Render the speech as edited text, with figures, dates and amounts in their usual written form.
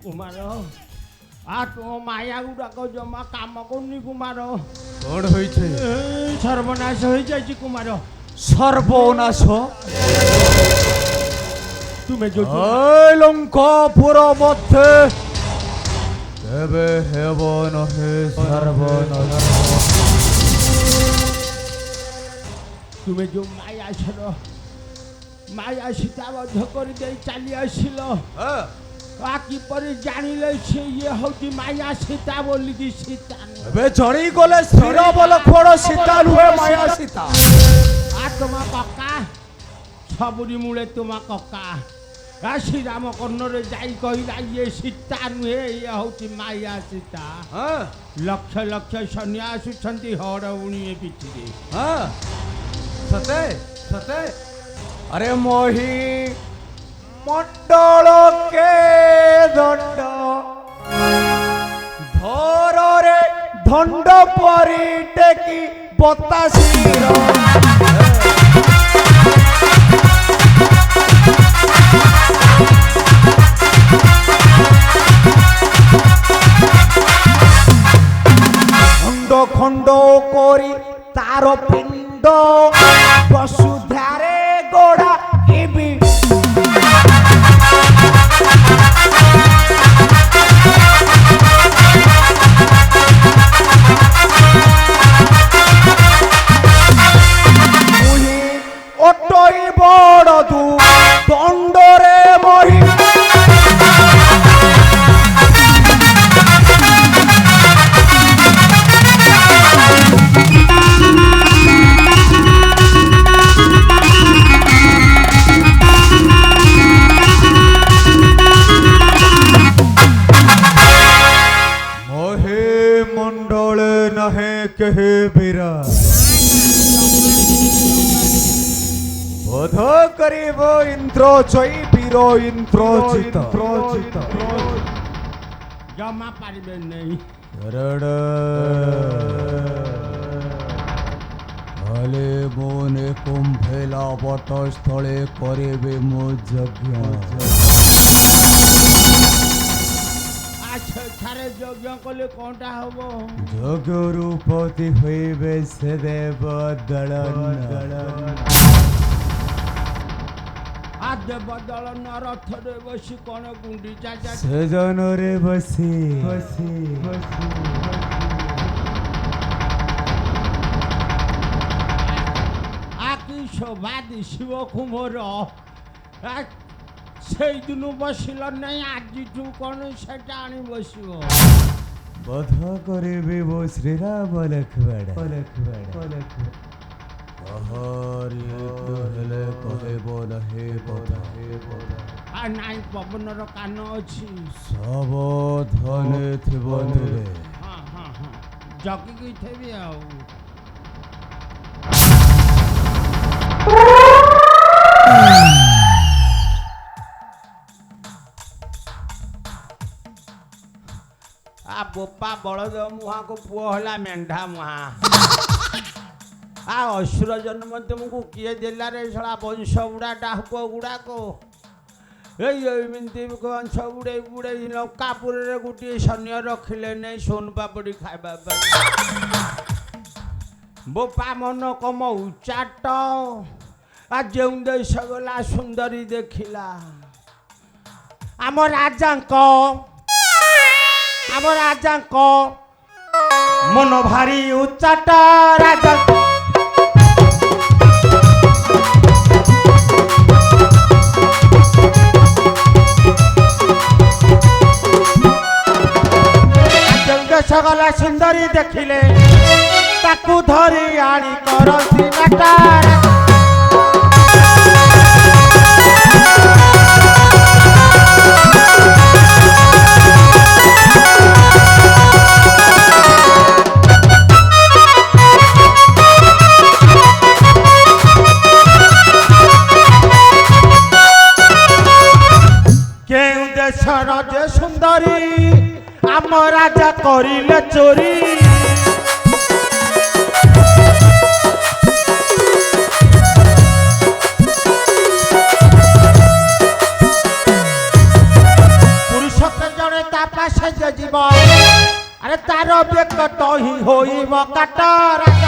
କୁମାର ଆ ତୋ ମାୟା ଗୁଡ଼ାକ ଜମା କାମ କରୁନି କୁମାର। କଣ ହୋଇଛି? ସର୍ବନାଶ ହୋଇଯାଇଛି କୁମାର। ସର୍ବନାଶ? ତୁମେ ଯୋଉ ଲଙ୍କାପୁର ମଧ୍ୟରେ କେବେ ହେବ ନହେ ସର୍ବନାଶ। ତୁମେ ଯୋଉ ମାୟା ସୀତାବଦ୍ଧ କରିଦେଇ ଚାଲି ଆସିଲ କିପରି ଜାଣିଲେ ସେ ଇଏ ହଉଛି ମାୟା ସୀତା ବୋଲିକି? ସୀତା ଏବେ ଜଣିଗଲେ ସ୍ଥିର ବଲ ଖୋଡ଼ ସୀତା ନୁହେଁ ମାୟା ସୀତା। ତୁମ କକା ସବୁରି ମୂଳେ ତୁମ କକା ଶ୍ରୀରାମ କର୍ଣ୍ଣରେ ଯାଇ କହିଲା ଇଏ ସୀତା ନୁହେଁ ଇଏ ହଉଛି ମାୟା ସୀତା। ଲକ୍ଷ ଲକ୍ଷ ସୈନ୍ୟ ଆସୁଛନ୍ତି ହଡ଼ ବୁଣିଏ ପିଠିରେ। ସତେ ସତେ ଆରେ ମୋହି ମଣ୍ଡଳ କେ ଦଣ୍ଡ ଧରରେ ଧଣ୍ଡ ପରି ଟେକି ବତାସିର ଖଣ୍ଡ ଖଣ୍ଡ କରି ତାର ପିଣ୍ଡ ବସୁଧାରେ ଗୋଡ଼ା ହେବି। অটই বড় দু দণ্ডরে মহি মহে মণ্ডলে নহে কেহে বীরা ବୋଧ କରିବ ଇନ୍ଦ୍ର ଜୟ ବୀର ଇନ୍ଦ୍ରଜିତ ଜମା ପାରିବେ ନାହିଁ। ହେଲେ ମନେ କୁମ୍ଭେଲା ବଟ ସ୍ଥଳେ କରିବେ ମୋ ଯଜ୍ଞ। ଥରେ ଯଜ୍ଞ କଲେ କଣଟା ହବ? ଯଜ୍ଞରୁ ପତି ହୋଇବେ ସେ ଦେବ ଦଳନ। ଦେବ ଦଳନ ରଥରେ ବସି କଣ ଗୁଣ୍ଡିଚା ସେ ଜନରେ ବସି କି ଶୋଭା ଦିଶିବ କୁମର। ସେଇଦିନ ବସିଲ ନାହିଁ ଆଜିଠୁ କଣ ସେଟା ଆଣି ବସିବ। ବଧ କରିବି ମୋ ଶ୍ରୀରାମ ଲକ୍ଷ୍ମଣ। ହେଲେ କହିବ ନାହିଁ ନାଇଁ ପବନର କାନ ଅଛି। ସାବଧାନେ ଥିବ ତୁମେ। ଜଗିକି ଥିବି ଆଉ। ବୋପା ବଳଦ ମୁହାଁକୁ ପୁଅ ହେଲା ମେଣ୍ଢା ମୁହାଁ। ଅସୁର ଜନ୍ମ ତୁମକୁ କିଏ ଦେଲାରେ ଶଳା ବଂଶ ବୁଢ଼ା ଡାହୁକ ଗୁଡ଼ାକ। ଏମିତି ବଂଶ ବୁଡ଼େଇ ବୁଡ଼େଇ ଲଙ୍କାପୁରରେ ଗୋଟିଏ ସୈନ୍ୟ ରଖିଲେ ନେଇ ସୋନ ପାପଡ଼ି ଖାଇବା ପାଇଁ। ବୋପା ମନ କମ ଉଚ୍ଚାଟ ଯେଉଁ ଦେଶ ଗଲା ସୁନ୍ଦରୀ ଦେଖିଲା। ଆମ ରାଜାଙ୍କ ମନ ଭାରି ଉଚ୍ଚାଟ। ରାଜା ଗଲା ସୁନ୍ଦରୀ ଦେଖିଲେ ତାକୁ ଧରି ଆଣି କରନ୍ତି ନାଟାର। କେଉଁ ଦେଶର ଯେ ସୁନ୍ଦରୀ ଆମ ରାଜା କରିଲେ ଚୋରି। ପୁରୁଷ ଜଣେ ତା ପାଶେ ଯେ ଯିବ ଆରେ ତାର ବେକ ତ ହିଁ ହୋଇବ କାଟ ରାଜା